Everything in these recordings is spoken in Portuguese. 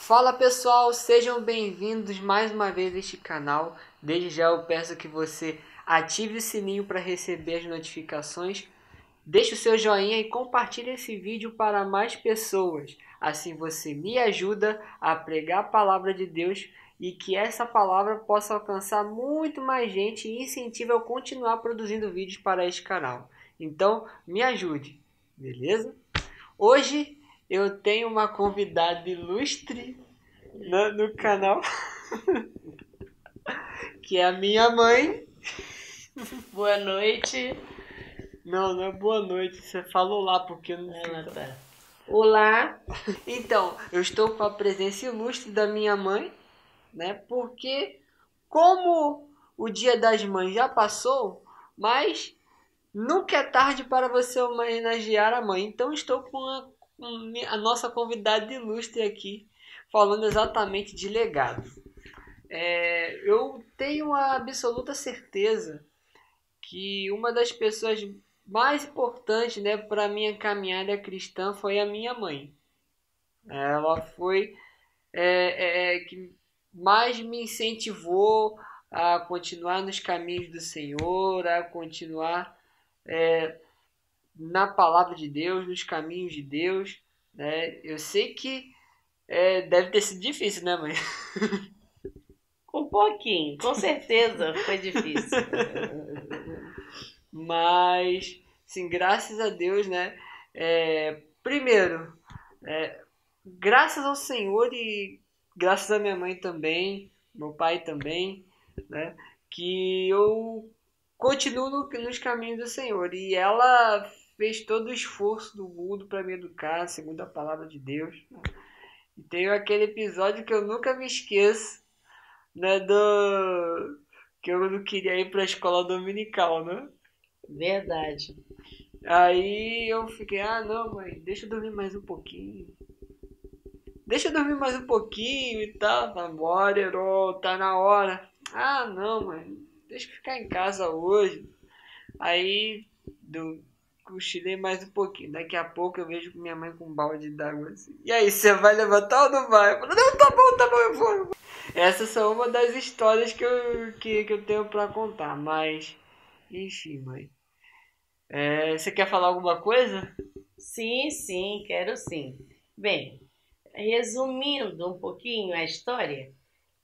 Fala pessoal, sejam bem-vindos mais uma vez a este canal. Desde já eu peço que você ative o sininho para receber as notificações. Deixe o seu joinha e compartilhe esse vídeo para mais pessoas. Assim você me ajuda a pregar a palavra de Deus e que essa palavra possa alcançar muito mais gente e incentive eu continuar produzindo vídeos para este canal. Então me ajude, beleza? Hoje eu tenho uma convidada ilustre no canal, que é a minha mãe. Boa noite. Não é boa noite, você falou lá porque eu não sei. Tá. Olá. Então, eu estou com a presença ilustre da minha mãe, né? Porque como o Dia das Mães já passou, mas nunca é tarde para você homenagear a mãe. Então estou com a nossa convidada ilustre aqui, falando exatamente de legado. Eu tenho a absoluta certeza que uma das pessoas mais importantes, né, para a minha caminhada cristã foi a minha mãe. Ela foi que mais me incentivou a continuar nos caminhos do Senhor, a continuar na palavra de Deus, nos caminhos de Deus, né? Eu sei que deve ter sido difícil, né, mãe? Um pouquinho, com certeza foi difícil. Mas, sim, graças a Deus, né? Primeiro, graças ao Senhor e graças à minha mãe também, meu pai também, né? Que eu continuo nos caminhos do Senhor. E ela fez todo o esforço do mundo para me educar, segundo a palavra de Deus. E tem aquele episódio que eu nunca me esqueço, né? Que eu não queria ir para a escola dominical, né? Verdade. Aí eu fiquei, não, mãe, deixa eu dormir mais um pouquinho. Deixa eu dormir mais um pouquinho e tal. Bora, Herô, tá na hora. Não, mãe, deixa eu ficar em casa hoje. Aí cochilei mais um pouquinho. Daqui a pouco eu vejo minha mãe com um balde d'água assim. E aí, você vai levantar ou não vai? Eu falo, não, tá bom, eu vou. Essas são uma das histórias que eu tenho pra contar, mas enfim, mãe. Você quer falar alguma coisa? Sim, quero sim. Bem, resumindo um pouquinho a história,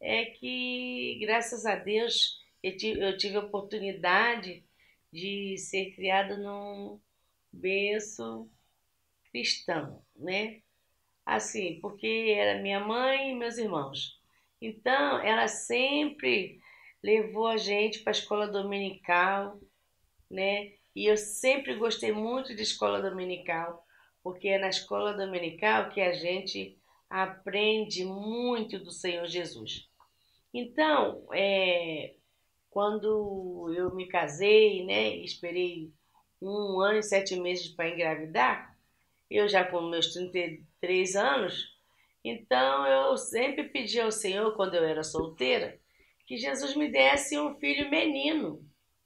é que, graças a Deus, eu tive a oportunidade de ser criada num berço cristão, né? Assim, porque era minha mãe e meus irmãos. Então, ela sempre levou a gente para a escola dominical, né? E eu sempre gostei muito de escola dominical, porque é na escola dominical que a gente aprende muito do Senhor Jesus. Então, quando eu me casei, né, esperei 1 ano e 7 meses para engravidar, eu já com meus 33 anos, então eu sempre pedi ao Senhor, quando eu era solteira, que Jesus me desse um filho menino,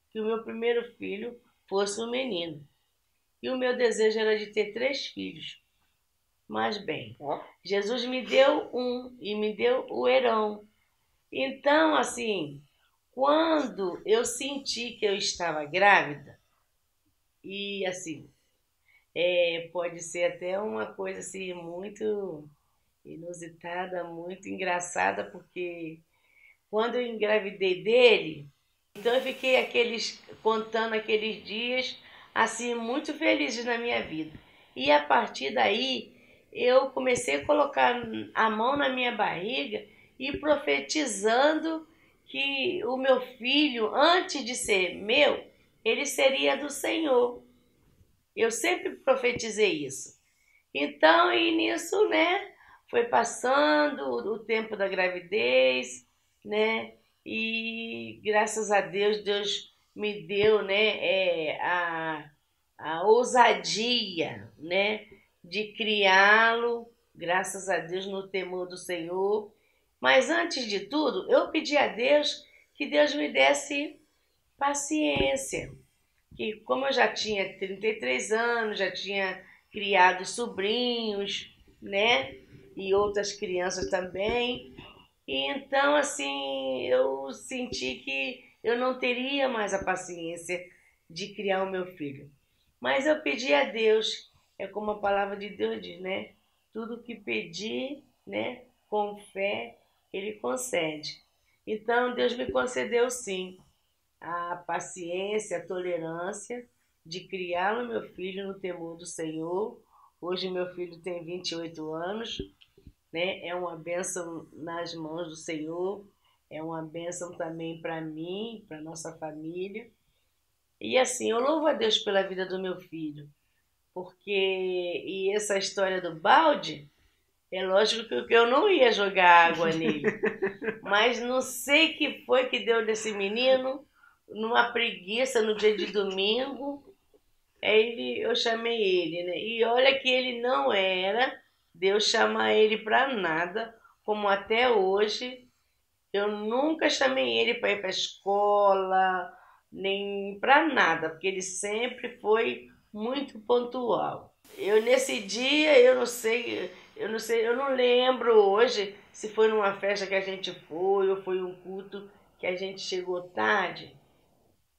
que o meu primeiro filho fosse um menino. E o meu desejo era de ter 3 filhos. Mas bem, Jesus me deu um e me deu o Herão. Então, assim, quando eu senti que eu estava grávida, e assim, pode ser até uma coisa assim muito inusitada, muito engraçada, porque quando eu engravidei dele, então eu fiquei contando aqueles dias assim muito felizes na minha vida. E a partir daí eu comecei a colocar a mão na minha barriga e profetizando que o meu filho, antes de ser meu, ele seria do Senhor. Eu sempre profetizei isso. Então, e nisso, né, foi passando o tempo da gravidez, né, e graças a Deus, Deus me deu, né, a ousadia, né, de criá-lo, graças a Deus, no temor do Senhor. Mas antes de tudo, eu pedi a Deus que Deus me desse paciência, que como eu já tinha 33 anos, já tinha criado sobrinhos, né? e outras crianças também. E então, assim, eu senti que eu não teria mais a paciência de criar o meu filho. Mas eu pedi a Deus, é como a palavra de Deus diz, né? Tudo que pedir, né, com fé, Ele concede. Então, Deus me concedeu sim a paciência, a tolerância de criar o meu filho no temor do Senhor. Hoje meu filho tem 28 anos, né? É uma bênção nas mãos do Senhor, é uma bênção também para mim, para nossa família. E assim, eu louvo a Deus pela vida do meu filho, porque e essa história do balde, é lógico que eu não ia jogar água nele, mas não sei o que foi que deu desse menino, numa preguiça no dia de domingo, eu chamei ele, né? E olha que ele não era Deus chamar ele para nada, como até hoje eu nunca chamei ele para ir para a escola, nem para nada, porque ele sempre foi muito pontual. Eu nesse dia, eu não lembro hoje se foi numa festa que a gente foi ou foi um culto que a gente chegou tarde.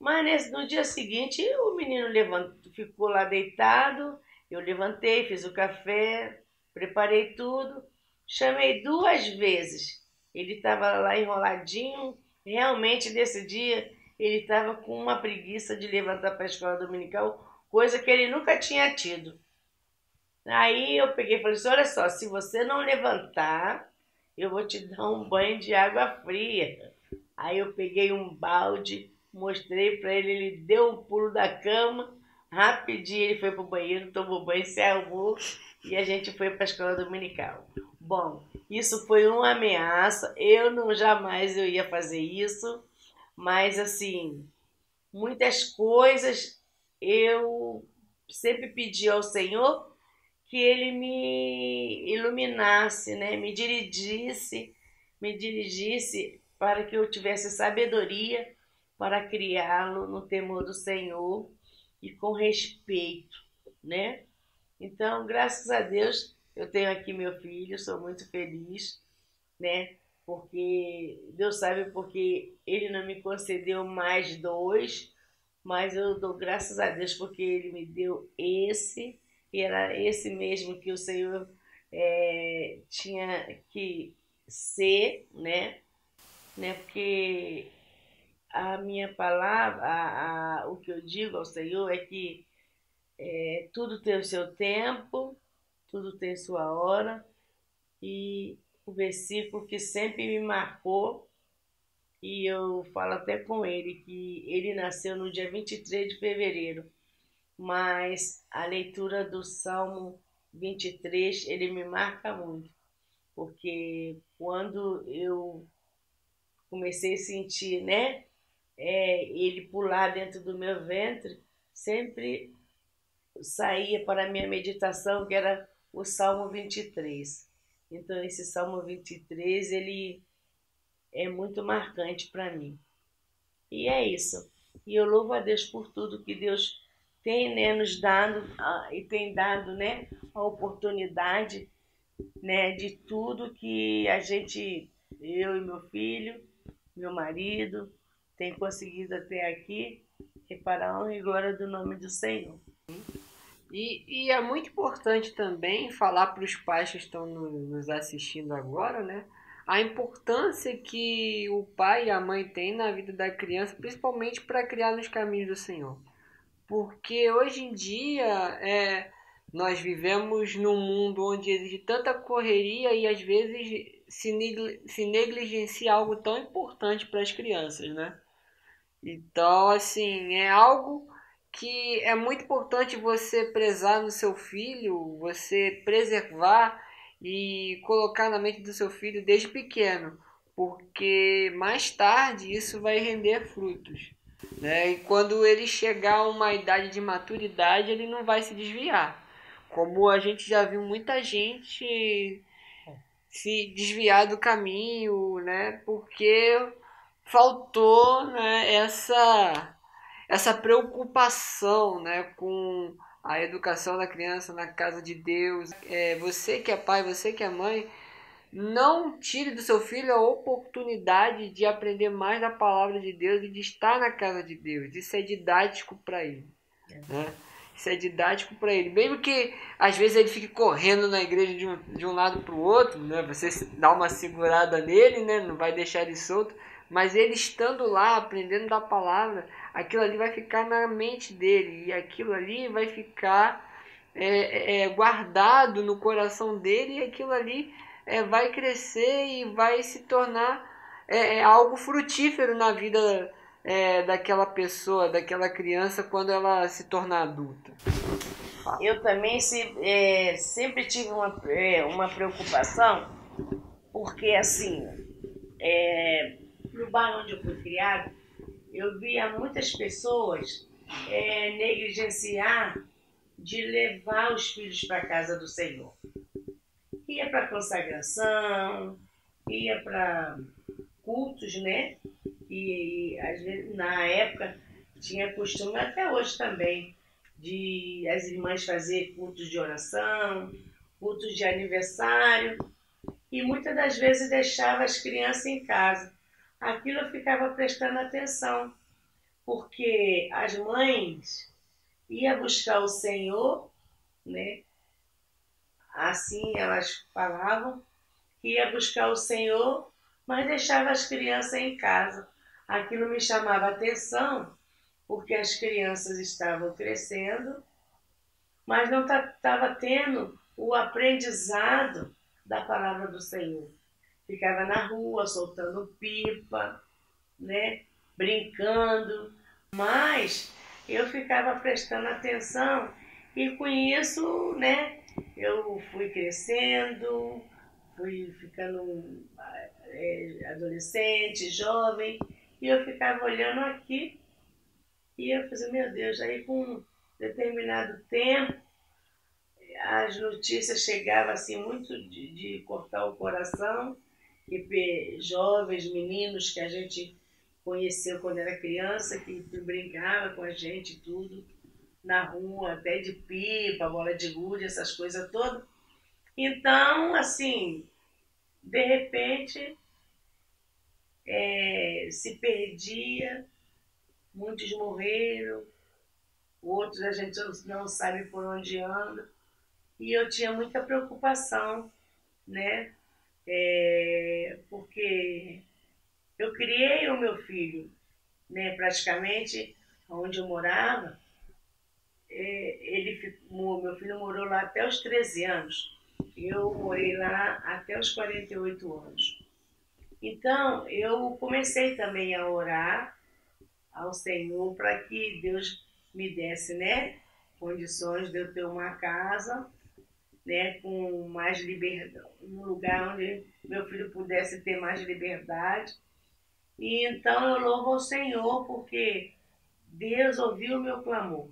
Mas no dia seguinte o menino levantou, ficou lá deitado, eu levantei, fiz o café, preparei tudo, chamei 2 vezes. Ele estava lá enroladinho, realmente nesse dia ele estava com uma preguiça de levantar para a escola dominical, coisa que ele nunca tinha tido. Aí eu peguei e falei assim, olha só, se você não levantar, eu vou te dar um banho de água fria. Aí eu peguei um balde, mostrei para ele, ele deu um pulo da cama, rapidinho ele foi pro banheiro, tomou banho, se arrumou e a gente foi para a escola dominical. Bom, isso foi uma ameaça, eu não jamais eu ia fazer isso, mas assim, muitas coisas eu sempre pedi ao Senhor que ele me iluminasse, né? Me dirigisse para que eu tivesse sabedoria para criá-lo no temor do Senhor e com respeito, né? Então, graças a Deus, eu tenho aqui meu filho, sou muito feliz, né? Porque Deus sabe porque ele não me concedeu mais 2, mas eu dou graças a Deus porque ele me deu esse, e era esse mesmo que o Senhor tinha que ser, né? Porque a minha palavra, o que eu digo ao Senhor é que tudo tem o seu tempo, tudo tem sua hora, e o versículo que sempre me marcou, e eu falo até com ele, que ele nasceu no dia 23 de fevereiro, mas a leitura do Salmo 23 ele me marca muito, porque quando eu comecei a sentir, né, ele pular dentro do meu ventre, sempre saía para a minha meditação, que era o Salmo 23. Então, esse Salmo 23, ele é muito marcante para mim. E é isso. E eu louvo a Deus por tudo que Deus tem, né, nos dado e tem dado, né, a oportunidade, né, de tudo que a gente, eu e meu filho, meu marido, tem conseguido até aqui, que é para a honra e glória do nome do Senhor. E é muito importante também falar para os pais que estão nos assistindo agora, né? A importância que o pai e a mãe têm na vida da criança, principalmente para criar nos caminhos do Senhor. Porque hoje em dia nós vivemos num mundo onde existe tanta correria e às vezes se negligencia algo tão importante para as crianças, né? Então, assim, é algo que é muito importante você prezar no seu filho, você preservar e colocar na mente do seu filho desde pequeno, porque mais tarde isso vai render frutos, né? E quando ele chegar a uma idade de maturidade, ele não vai se desviar. Como a gente já viu muita gente se desviar do caminho, né? Porque faltou, né, essa preocupação, né, com a educação da criança na casa de Deus. Você que é pai, você que é mãe, não tire do seu filho a oportunidade de aprender mais da palavra de Deus e de estar na casa de Deus. Isso é didático para ele, né? Isso é didático para ele. Mesmo que às vezes ele fique correndo na igreja de um lado para o outro, né? Você dá uma segurada nele, né? Não vai deixar ele solto. Mas ele estando lá, aprendendo da palavra, aquilo ali vai ficar na mente dele. E aquilo ali vai ficar guardado no coração dele. E aquilo ali vai crescer e vai se tornar algo frutífero na vida daquela pessoa, daquela criança, quando ela se tornar adulta. Eu também sempre tive uma preocupação, porque assim, no bairro onde eu fui criado, eu via muitas pessoas negligenciar de levar os filhos para a casa do Senhor. Ia para consagração, ia para cultos, né? E às vezes, na época, tinha costume, até hoje também, de as irmãs fazer cultos de oração, cultos de aniversário, e muitas das vezes deixava as crianças em casa. Aquilo eu ficava prestando atenção, porque as mães iam buscar o Senhor, né? Assim elas falavam, que ia buscar o Senhor, mas deixava as crianças em casa. Aquilo me chamava a atenção, porque as crianças estavam crescendo, mas não estava tendo o aprendizado da palavra do Senhor. Ficava na rua soltando pipa, né, brincando, mas eu ficava prestando atenção e com isso, né, eu fui crescendo, fui ficando adolescente, jovem, e eu ficava olhando aqui e eu falei, meu Deus, aí com um determinado tempo as notícias chegavam assim muito de cortar o coração, que jovens, meninos que a gente conheceu quando era criança, que brincava com a gente e tudo, na rua, até de pipa, bola de gude, essas coisas todas. Então, assim, de repente, se perdia, muitos morreram, outros a gente não sabe por onde anda. E eu tinha muita preocupação, né? Porque eu criei o meu filho, né? Praticamente onde eu morava, meu filho morou lá até os 13 anos. Eu morei lá até os 48 anos. Então, eu comecei também a orar ao Senhor para que Deus me desse, né, condições de eu ter uma casa, né, com mais liberdade, um lugar onde meu filho pudesse ter mais liberdade. E então eu louvo ao Senhor porque Deus ouviu o meu clamor,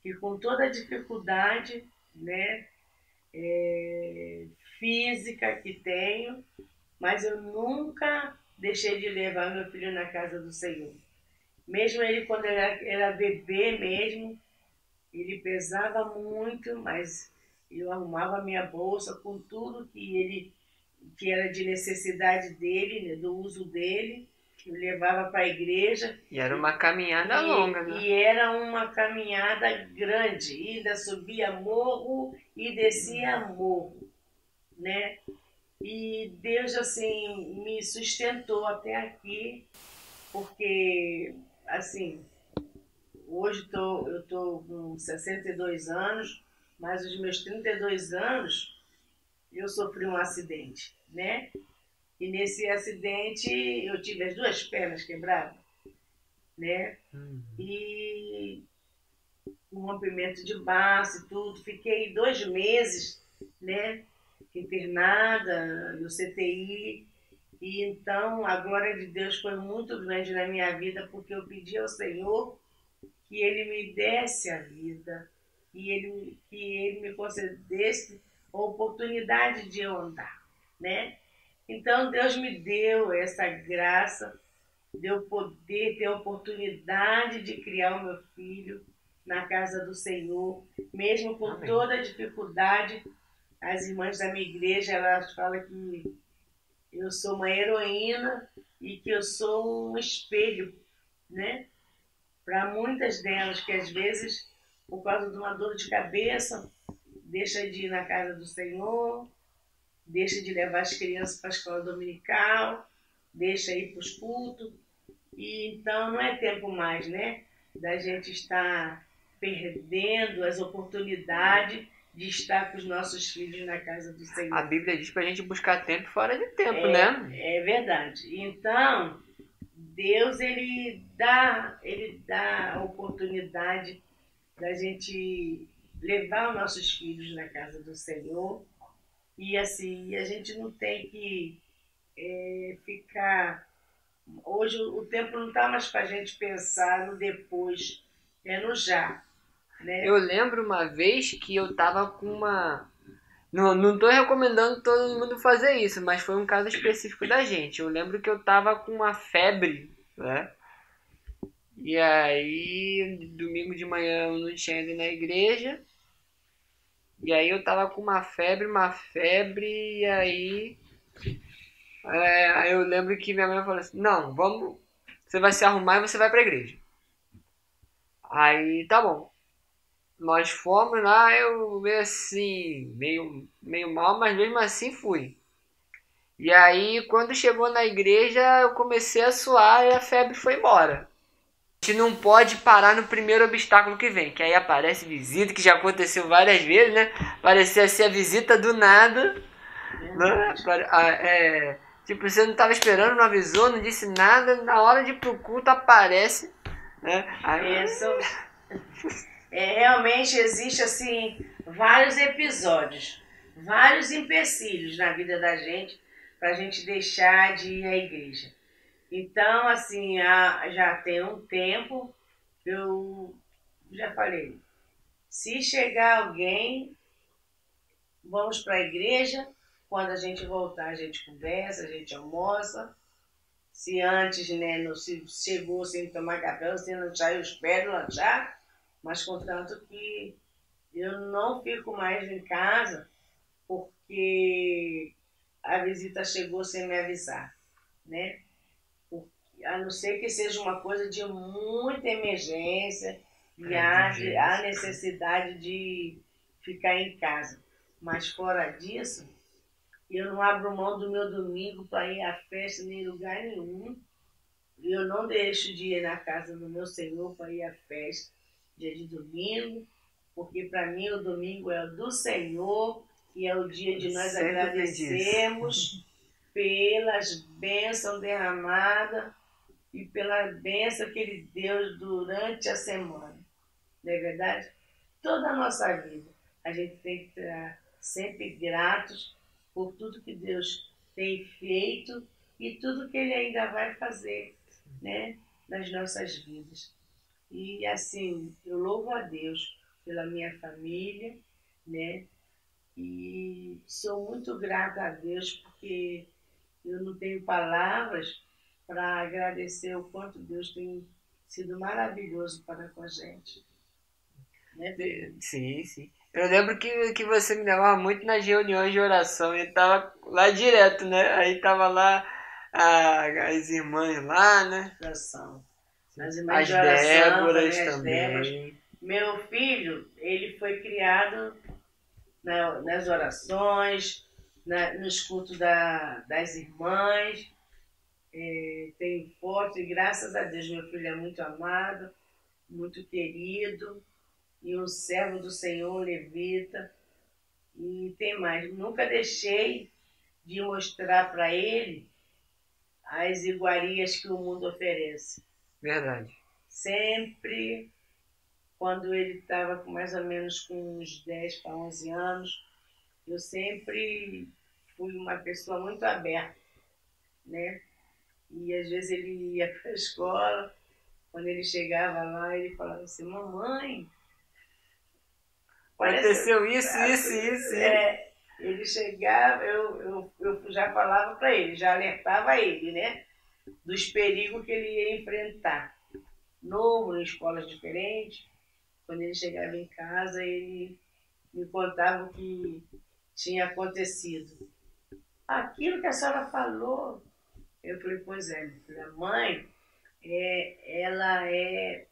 que com toda a dificuldade, né, física que tenho, mas eu nunca deixei de levar meu filho na casa do Senhor. Mesmo ele, quando era bebê mesmo, ele pesava muito, mas eu arrumava a minha bolsa com tudo que era de necessidade dele, né, do uso dele, eu levava para a igreja. E era uma caminhada longa, né? E era uma caminhada grande, ainda subia morro e descia morro, né? E Deus, assim, me sustentou até aqui, porque, assim, hoje eu tô com 62 anos, mas os meus 32 anos eu sofri um acidente, né? E nesse acidente eu tive as duas pernas quebradas, né? E um rompimento de baço e tudo. Fiquei 2 meses, né, internada no CTI. E então a glória de Deus foi muito grande na minha vida, porque eu pedi ao Senhor que Ele me desse a vida, que Ele me concedesse a oportunidade de eu andar, né? Então Deus me deu essa graça de eu poder ter a oportunidade de criar o meu filho, na casa do Senhor, mesmo com Amém. toda a dificuldade. As irmãs da minha igreja, elas falam que eu sou uma heroína e que eu sou um espelho, né? Para muitas delas, que às vezes, por causa de uma dor de cabeça, deixa de ir na casa do Senhor, deixa de levar as crianças para a escola dominical, deixa ir para os cultos. E então não é tempo mais, né? Da gente estar perdendo as oportunidades de estar com os nossos filhos na casa do Senhor. A Bíblia diz pra gente buscar tempo fora de tempo, né? É verdade. Então, Deus, ele dá a oportunidade da gente levar os nossos filhos na casa do Senhor. E assim, a gente não tem que ficar... Hoje o tempo não está mais para a gente pensar no depois, é no já. Né? Eu lembro uma vez que eu tava com uma... Não tô recomendando todo mundo fazer isso, mas foi um caso específico da gente. Eu lembro que eu tava com uma febre, né? E aí, domingo de manhã eu não tinha ido na igreja. E aí eu tava com uma febre, e aí eu lembro que minha mãe falou assim, não, vamos, você vai se arrumar e você vai pra igreja. Aí, tá bom. Nós fomos lá, eu meio assim, meio mal, mas mesmo assim fui. E aí, quando chegou na igreja, eu comecei a suar e a febre foi embora. A gente não pode parar no primeiro obstáculo que vem, que aí aparece visita, que já aconteceu várias vezes, né? Parecia ser a visita do nada, né? Tipo, você não estava esperando, não avisou, não disse nada, na hora de ir pro culto aparece, né? Aí, realmente existe assim vários episódios, vários empecilhos na vida da gente para a gente deixar de ir à igreja. Então, assim, já tem um tempo, eu já falei, se chegar alguém, vamos para a igreja, quando a gente voltar a gente conversa, a gente almoça. Se antes, né, não se chegou sem tomar café, sem lanchar, eu espero lanchar, mas contanto que eu não fico mais em casa porque a visita chegou sem me avisar, né? A não ser que seja uma coisa de muita emergência e há necessidade de ficar em casa. Mas fora disso, eu não abro mão do meu domingo para ir à festa nem em lugar nenhum. Eu não deixo de ir na casa do meu Senhor para ir à festa dia de domingo, porque para mim o domingo é o do Senhor e é o dia de nós agradecermos pelas bênçãos derramadas e pela bênção que Ele deu durante a semana. Não é verdade? Toda a nossa vida a gente tem que estar sempre gratos por tudo que Deus tem feito e tudo que Ele ainda vai fazer, né, nas nossas vidas. E assim, eu louvo a Deus pela minha família, né? E sou muito grata a Deus porque eu não tenho palavras para agradecer o quanto Deus tem sido maravilhoso para com a gente. Né? Sim, sim. Eu lembro que você me levava muito nas reuniões de oração e tava lá direto, né? Aí tava lá as irmãs lá, né? Oração. As irmãs de oração, Déboras as também. Déboras. Meu filho, ele foi criado nas orações, nos cultos das irmãs. Tem foto e graças a Deus meu filho é muito amado, muito querido e um servo do Senhor, levita. E tem mais, nunca deixei de mostrar para ele as iguarias que o mundo oferece. Verdade. Sempre, quando ele estava com mais ou menos com uns 10 para 11 anos, eu sempre fui uma pessoa muito aberta, né? E às vezes ele ia para a escola, quando ele chegava lá, ele falava assim, mamãe, aconteceu isso. Ele chegava, eu já falava para ele, já alertava ele, né? Dos perigos que ele ia enfrentar. Novo, em escolas diferentes. Quando ele chegava em casa, ele me contava o que tinha acontecido. Aquilo que a senhora falou, eu falei, pois é, minha filha, a mãe, ela é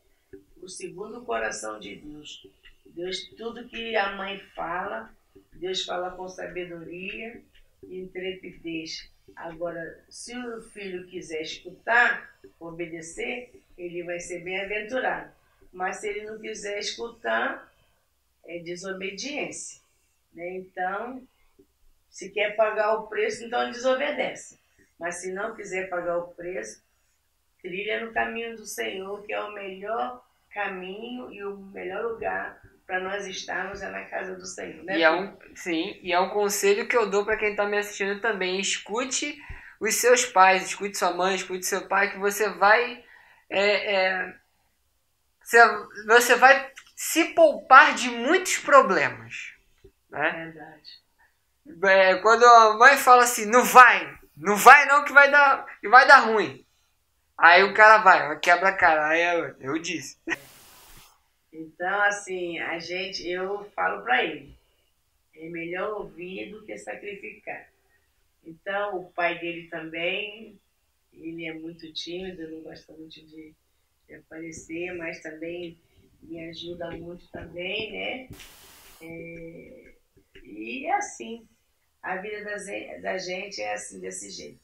o segundo coração de Deus. Deus, tudo que a mãe fala, Deus fala com sabedoria e intrepidez. Agora, se o filho quiser escutar, obedecer, ele vai ser bem-aventurado. Mas se ele não quiser escutar, é desobediência, né? Então, se quer pagar o preço, então desobedece. Mas se não quiser pagar o preço, trilha no caminho do Senhor, que é o melhor caminho e o melhor lugar para nós estarmos é na casa do Senhor, né? E é um conselho que eu dou para quem está me assistindo também. Escute os seus pais, escute sua mãe, escute seu pai, que você vai você vai se poupar de muitos problemas, né? Verdade. Quando a mãe fala assim, não vai não que vai dar ruim. Aí o cara vai quebra a cara. Aí eu disse. Então, assim, eu falo para ele, é melhor ouvir do que sacrificar. Então, o pai dele também, ele é muito tímido, não gosta muito de aparecer, mas também me ajuda muito também, né? E é assim, a vida da gente é assim, desse jeito.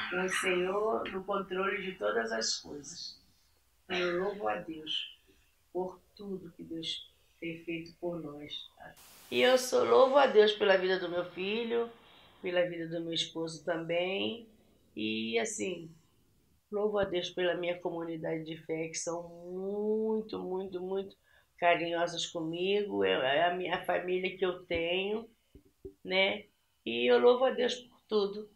Com o Senhor no controle de todas as coisas. Eu louvo a Deus por tudo que Deus tem feito por nós. E eu louvo a Deus pela vida do meu filho, pela vida do meu esposo também. E assim, louvo a Deus pela minha comunidade de fé, que são muito, muito, muito carinhosos comigo. É a minha família que eu tenho, né? E eu louvo a Deus por tudo.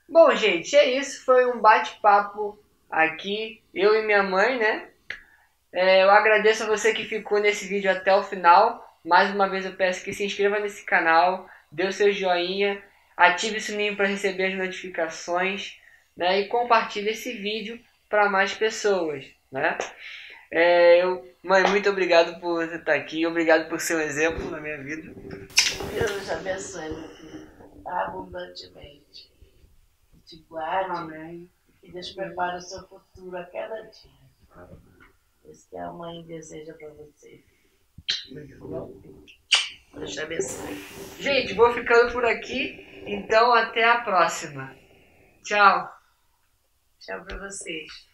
Bom, gente, é isso. Foi um bate-papo aqui, eu e minha mãe, né? Eu agradeço a você que ficou nesse vídeo até o final. Mais uma vez eu peço que se inscreva nesse canal, dê o seu joinha, ative o sininho para receber as notificações, né? E compartilhe esse vídeo para mais pessoas, né? Mãe, muito obrigado por você estar aqui, obrigado por ser um exemplo na minha vida. Deus abençoe, meu filho, abundantemente. Te guarde. Amém. E Deus prepara o seu futuro a cada dia. Isso que a mãe deseja para você. Deus te abençoe. Gente, vou ficando por aqui. Então, até a próxima. Tchau. Tchau para vocês.